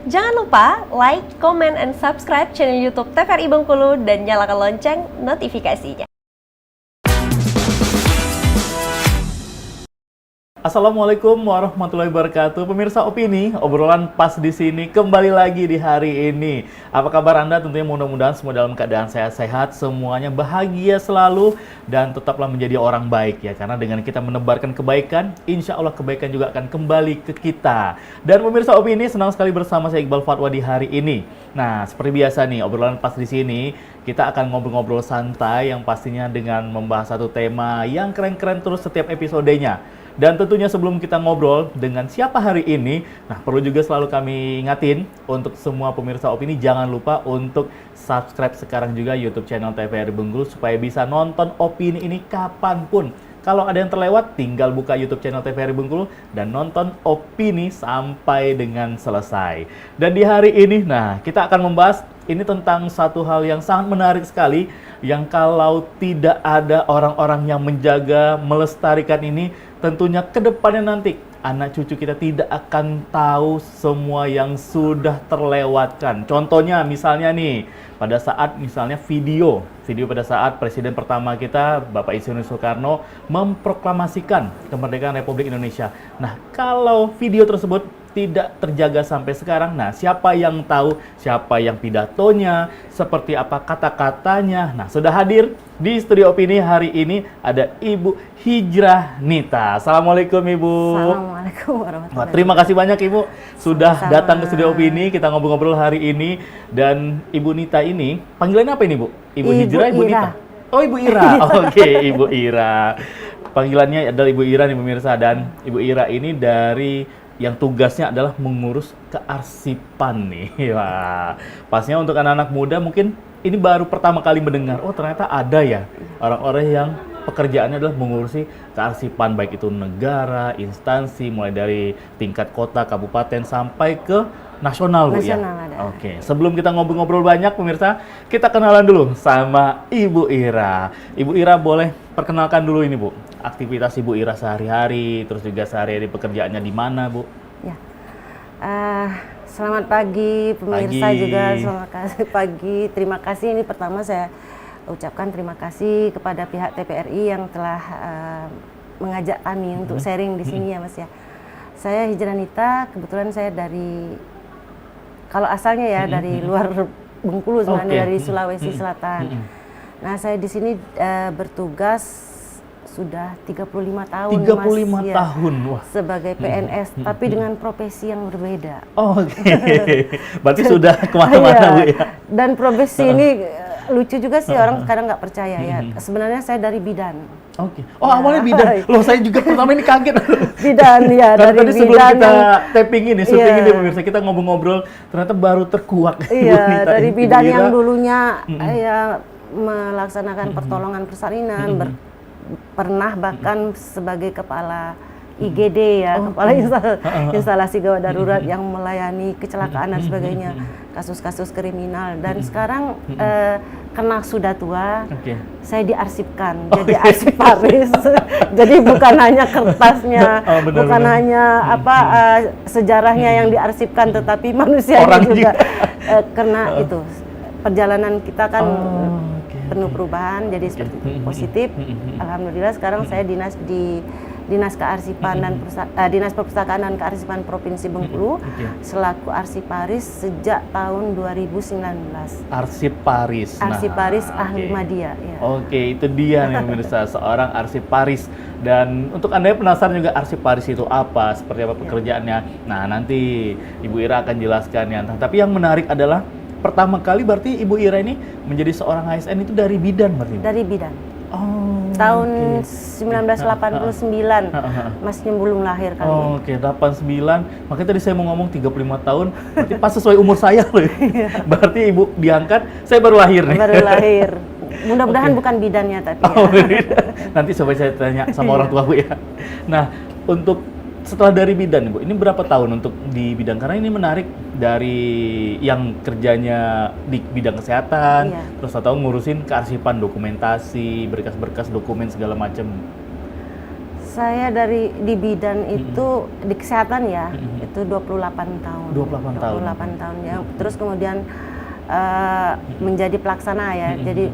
Jangan lupa like, comment, and subscribe channel YouTube TVRI Bengkulu dan nyalakan lonceng notifikasinya. Assalamualaikum warahmatullahi wabarakatuh. Pemirsa Opini, obrolan pas di sini kembali lagi di hari ini. Apa kabar Anda? Tentunya mudah-mudahan semua dalam keadaan sehat-sehat, semuanya bahagia selalu dan tetaplah menjadi orang baik ya. Karena dengan kita menebarkan kebaikan, insya Allah kebaikan juga akan kembali ke kita. Dan pemirsa Opini, senang sekali bersama saya Iqbal Fatwa di hari ini. Nah, seperti biasa nih, obrolan pas di sini kita akan ngobrol-ngobrol santai yang pastinya dengan membahas satu tema yang keren-keren terus setiap episodenya. Dan tentunya sebelum kita ngobrol dengan siapa hari ini, nah perlu juga selalu kami ingatin untuk semua pemirsa Opini, jangan lupa untuk subscribe sekarang juga YouTube channel TVRI Bengkulu supaya bisa nonton Opini ini kapanpun. Kalau ada yang terlewat, tinggal buka YouTube channel TVRI Bengkulu dan nonton Opini sampai dengan selesai. Dan di hari ini, nah kita akan membahas ini tentang satu hal yang sangat menarik sekali, yang kalau tidak ada orang-orang yang menjaga, melestarikan ini, tentunya ke depannya nanti anak cucu kita tidak akan tahu semua yang sudah terlewatkan. Contohnya misalnya nih, pada saat misalnya video pada saat Presiden pertama kita, Bapak Insinyur Soekarno, memproklamasikan kemerdekaan Republik Indonesia. Nah, kalau video tersebut tidak terjaga sampai sekarang, nah siapa yang tahu, siapa yang pidatonya, seperti apa kata-katanya. Nah, sudah hadir di studio Opini hari ini ada Ibu Hijrah Nita. Assalamualaikum Ibu. Assalamualaikum warahmatullahi wabarakatuh. Terima kasih banyak Ibu sudah Sama-sama. datang ke studio Opini, kita ngobrol-ngobrol hari ini. Dan Ibu Nita ini, panggilannya apa ini Bu? Ibu Hijrah, Ibu Ira. Nita? Oh, Ibu Ira. Oke, Ibu Ira. Panggilannya adalah Ibu Ira nih pemirsa. Dan Ibu Ira ini dari yang tugasnya adalah mengurus kearsipan nih. Wah, pastinya untuk anak-anak muda mungkin ini baru pertama kali mendengar, oh ternyata ada ya orang-orang yang pekerjaannya adalah mengurusi kearsipan, baik itu negara, instansi, mulai dari tingkat kota, kabupaten, sampai ke nasional, Bu ya? Ada. Oke, sebelum kita ngobrol-ngobrol banyak pemirsa, kita kenalan dulu sama Ibu Ira. Ibu Ira boleh perkenalkan dulu ini Bu, aktivitas Ibu Ira sehari-hari, terus juga sehari-hari pekerjaannya di mana Bu? Ya, selamat pagi pemirsa juga, selamat pagi. Terima kasih, ini pertama saya ucapkan terima kasih kepada pihak TVRI yang telah mengajak kami untuk sharing di sini ya Mas ya. Saya Hijrah Nita, kebetulan saya dari, kalau asalnya ya dari luar Bengkulu sebenarnya, dari Sulawesi Selatan. Nah, saya di sini bertugas sudah 35 tahun 35 Mas, tahun, ya, wah. sebagai PNS, tapi dengan profesi yang berbeda. Oh, oke. Berarti sudah kemana-mana Bu ya? Dan profesi ini lucu juga sih, orang kadang nggak percaya ya. Sebenarnya saya dari bidan. Oke. Oh, awalnya bidan. Loh, saya juga pertama ini kaget. Bidan ya, Karena dari tadi sebelum bidan kita yang, tapping ini, syuting ini pemirsa, kita ngobrol-ngobrol, ternyata baru terkuak. iya, dari Ibu bidan Ira. yang dulunya ya melaksanakan pertolongan persalinan, pernah bahkan sebagai kepala IGD ya, kepala instalasi gawat darurat yang melayani kecelakaan dan sebagainya, kasus-kasus kriminal. Dan sekarang karena sudah tua, saya diarsipkan jadi arsiparis. Jadi bukan hanya kertasnya, bukan hanya sejarahnya yang diarsipkan, tetapi manusianya juga. Karena itu perjalanan kita kan penuh perubahan, jadi seperti positif. Alhamdulillah sekarang saya dinas di Dinas Kearsipan dan Dinas Perpustakaan dan Kearsipan Provinsi Bengkulu selaku arsiparis sejak tahun 2019. Arsiparis. Arsiparis ahli media. Ya. Oke, itu dia nih pemirsa, seorang arsiparis. Dan untuk Anda yang penasaran juga arsiparis itu apa, seperti apa pekerjaannya. Nah, nanti Ibu Ira akan jelaskan ya. Nah, tapi yang menarik adalah pertama kali berarti Ibu Ira ini menjadi seorang ASN itu dari bidan berarti? Dari bidan. Oh, tahun 1989, masnya belum lahir kali. Oh, oke, 89. Makanya tadi saya mau ngomong 35 tahun, berarti pas sesuai umur saya loh. Berarti Ibu diangkat, saya baru lahir nih. Baru lahir. Mudah-mudahan bukan bidannya tapi ya. Nanti coba saya tanya sama orang tua Bu ya. Nah, untuk setelah dari bidan Bu, ini berapa tahun untuk di bidang? Karena ini menarik, dari yang kerjanya di bidang kesehatan, terus ngurusin kearsipan dokumentasi, berkas-berkas dokumen segala macam. Saya di bidan itu di kesehatan ya, itu 28 tahun. 28 tahun. 28 tahun ya. Terus kemudian menjadi pelaksana ya. Jadi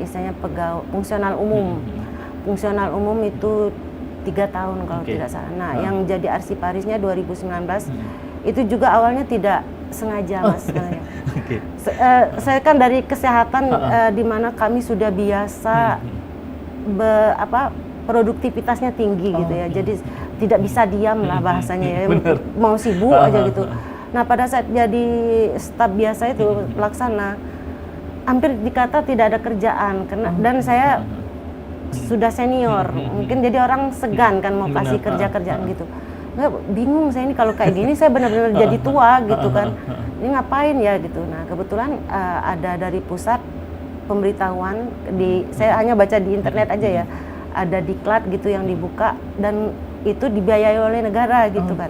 istilahnya fungsional umum. Fungsional umum itu 3 tahun kalau tidak salah. Nah, yang jadi arsiparisnya 2019 itu juga awalnya tidak sengaja Mas. Saya kan dari kesehatan di mana kami sudah biasa produktivitasnya tinggi gitu ya. Jadi tidak bisa diam lah bahasanya ya. Mau sibuk aja gitu. Nah, pada saat jadi staf biasa itu pelaksana hampir dikata tidak ada kerjaan dan saya sudah senior. Mungkin jadi orang segan kan mau kasih kerjaan gitu. Nggak, bingung saya ini kalau kayak gini saya benar-benar jadi tua gitu kan. Ini ngapain ya gitu. Nah, kebetulan ada dari pusat pemberitahuan saya hanya baca di internet aja ya. Ada diklat gitu yang dibuka dan itu dibiayai oleh negara gitu kan.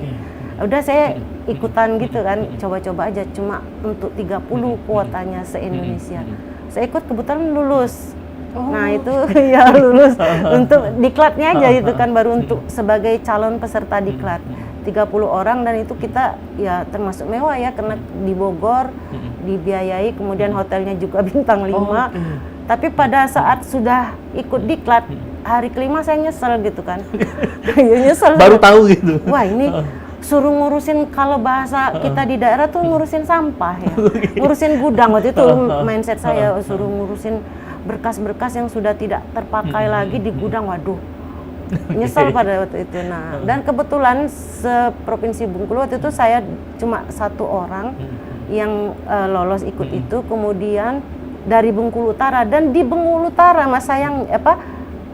Udah saya ikutan gitu kan, coba-coba aja cuma untuk 30 kuotanya se-Indonesia. Saya ikut kebetulan lulus. Nah, itu ya lulus untuk diklatnya aja gitu kan, baru untuk sebagai calon peserta diklat. 30 orang dan itu kita ya termasuk mewah ya karena di Bogor dibiayai, kemudian hotelnya juga bintang 5. Tapi pada saat sudah ikut diklat hari kelima saya nyesel gitu kan. Ya, nyesel. Baru tahu gitu. Wah, ini suruh ngurusin, kalau bahasa kita di daerah tuh ngurusin sampah ya. Ngurusin gudang waktu itu mindset saya, suruh ngurusin berkas-berkas yang sudah tidak terpakai lagi di gudang. Waduh. Nyesel pada waktu itu. Nah, dan kebetulan seprovinsi Bengkulu waktu itu saya cuma 1 orang yang lolos ikut itu, kemudian dari Bengkulu Utara, dan di Bengkulu Utara Mas sayang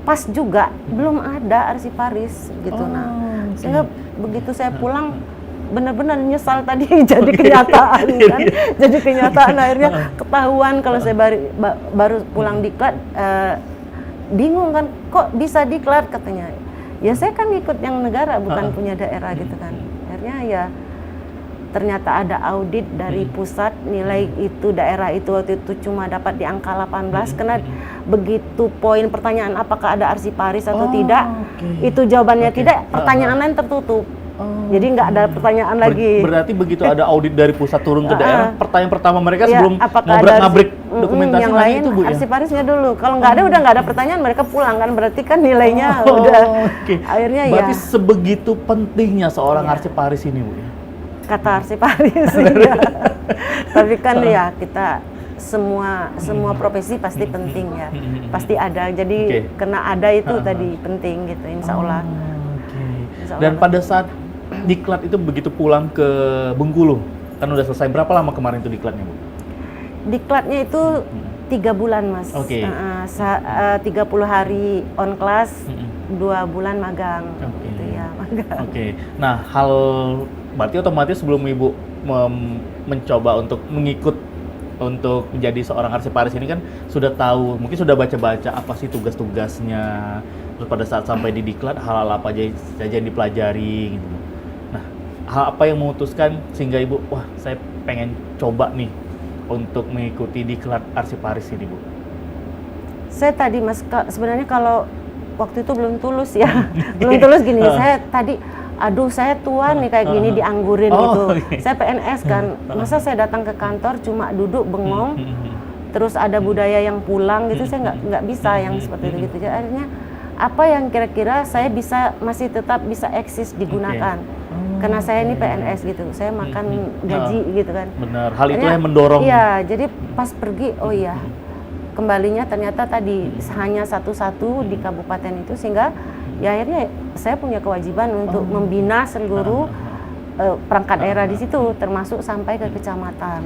pas juga belum ada arsiparis gitu. Nah, sehingga begitu saya pulang benar-benar nyesal tadi jadi kenyataan kan. Jadi kenyataan akhirnya ketahuan kalau saya baru pulang diklat, bingung kan kok bisa diklat katanya. Ya saya kan ikut yang negara bukan punya daerah gitu kan. Akhirnya ya ternyata ada audit dari pusat, nilai itu daerah itu waktu itu cuma dapat di angka 18 karena begitu poin pertanyaan apakah ada arsiparis atau tidak, itu jawabannya tidak, pertanyaan lain tertutup. Jadi nggak ada pertanyaan lagi. Berarti begitu ada audit dari pusat turun ke daerah, pertanyaan pertama mereka sebelum ngabrik dokumentasi yang lain itu Bu ya? arsiparisnya dulu. Kalau nggak ada udah nggak ada pertanyaan, mereka pulang kan, berarti kan nilainya udah. Akhirnya berarti sebegitu pentingnya seorang arsiparis ini Bu ya? Kata arsiparis ya. Tapi kan ya kita semua profesi pasti penting ya, pasti ada. Jadi kena ada itu tadi penting gitu, insya Allah. Dan pada saat diklat itu begitu pulang ke Bengkulu, kan udah selesai, berapa lama kemarin itu diklatnya Bu? Diklatnya itu 3 bulan Mas. 30 hari on class, 2 bulan magang. Gitu ya, magang. Nah, berarti otomatis sebelum Ibu mencoba untuk mengikut untuk menjadi seorang arsiparis ini kan sudah tahu, mungkin sudah baca-baca apa sih tugas-tugasnya, terus pada saat sampai di diklat hal-hal apa saja yang dipelajari gitu. Nah, hal apa yang memutuskan sehingga Ibu, wah saya pengen coba nih untuk mengikuti diklat arsiparis ini Bu? Saya tadi Mas, sebenarnya kalau waktu itu belum tulus ya, belum tulus gini, saya tadi aduh saya tua nih kayak gini dianggurin gitu. Saya PNS kan, masa saya datang ke kantor cuma duduk bengong, terus ada budaya yang pulang gitu, saya nggak bisa yang seperti itu gitu. Jadi akhirnya apa yang kira-kira saya masih tetap bisa eksis digunakan. Karena saya ini PNS gitu, saya makan gaji gitu kan. Benar, hal itu yang mendorong. Iya, jadi pas pergi, oh iya, kembalinya ternyata tadi hanya satu-satu di kabupaten itu, sehingga ya akhirnya saya punya kewajiban untuk membina seluruh perangkat daerah di situ, termasuk sampai ke kecamatan.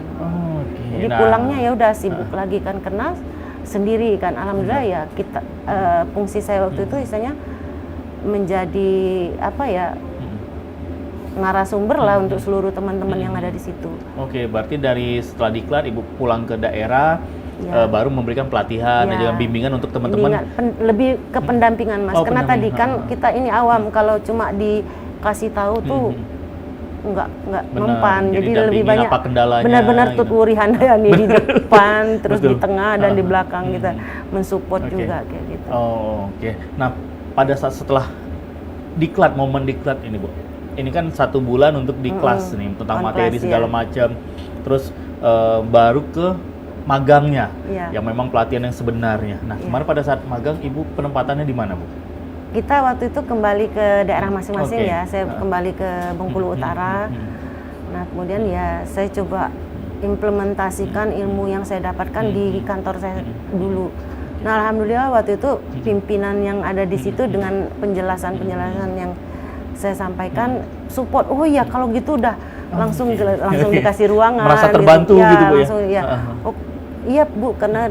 Jadi pulangnya ya udah sibuk lagi kan, karena sendiri kan. Alhamdulillah ya kita fungsi saya waktu itu misalnya menjadi apa ya, narasumber lah untuk seluruh teman-teman yang ada di situ. Berarti dari setelah diklat Ibu pulang ke daerah, baru memberikan pelatihan dan juga bimbingan untuk teman-teman. Lebih ke pendampingan Mas, karena tadi kan kita ini awam, kalau cuma dikasih tahu tuh nggak mempan. Jadi lebih banyak benar-benar tuturi handayani di depan, terus di tengah dan di belakang kita mensupport juga kayak gitu. Nah pada saat setelah diklat, momen diklat ini Bu. Ini kan 1 bulan untuk di kelas nih tentang On materi class, segala ya. macam. Terus baru ke magangnya, Iya. yang memang pelatihan yang sebenarnya. Nah, Iya. kemarin pada saat magang Ibu penempatannya di mana Bu? Kita waktu itu kembali ke daerah masing-masing Oke. ya. Saya kembali ke Bengkulu Utara. Nah, kemudian ya saya coba implementasikan ilmu yang saya dapatkan di kantor saya dulu. Nah, alhamdulillah waktu itu pimpinan yang ada di situ dengan penjelasan-penjelasan yang saya sampaikan support. Oh iya, kalau gitu udah langsung dikasih ruangan. Merasa terbantu Ya, gitu Bu ya? langsung, ya. Oh, iya Bu, karena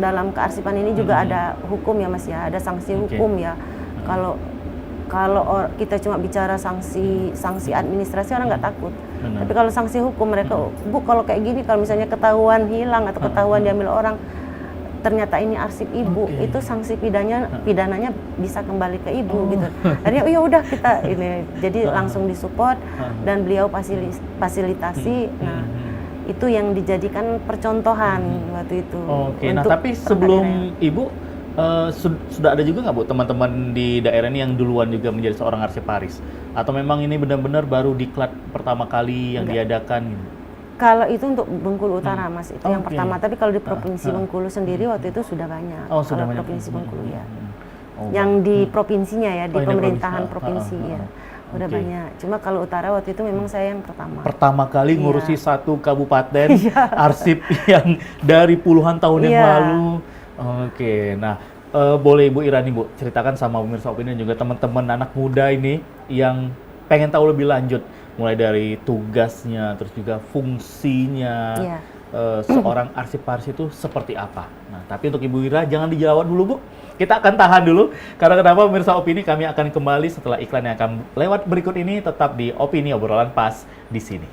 dalam kearsipan ini juga ada hukum ya Mas ya, ada sanksi hukum ya. Kalau kita cuma bicara sanksi administrasi orang nggak takut. Benar. Tapi kalau sanksi hukum mereka, Bu kalau kayak gini, kalau misalnya ketahuan hilang atau ketahuan diambil orang, ternyata ini arsip Ibu, itu sanksi pidananya bisa kembali ke Ibu gitu. Akhirnya ya udah kita ini, jadi langsung disupport dan beliau fasilitasi. Nah, itu yang dijadikan percontohan waktu itu. Oke, nah untuk tapi per sebelum Ibu sudah ada juga nggak Bu teman-teman di daerah ini yang duluan juga menjadi seorang arsiparis? Atau memang ini benar-benar baru diklat pertama kali yang diadakan gitu? Kalau itu untuk Bengkulu Utara Mas, itu yang Oke. pertama. Tapi kalau di Provinsi Bengkulu sendiri waktu itu sudah banyak. Oh, sudah kalau banyak. Provinsi Bengkulu ya. Oh, Yang di provinsinya ya, di Oh, yang di pemerintahan provinsi. provinsi ya. Udah Oke. banyak. Cuma kalau Utara waktu itu memang saya yang pertama. Pertama kali Iya. ngurusi 1 kabupaten arsip yang dari puluhan tahun yang Iya. lalu. Oke, nah boleh Ibu Irani Bu ceritakan sama pemirsa Opini dan juga teman-teman anak muda ini yang pengen tahu lebih lanjut, mulai dari tugasnya, terus juga fungsinya. Iya. Seorang arsiparis itu seperti apa? Nah, tapi untuk Ibu Ira jangan dijawab dulu Bu. Kita akan tahan dulu. Karena kenapa pemirsa Opini, kami akan kembali setelah iklan yang akan lewat berikut ini, tetap di Opini Obrolan Pas di sini.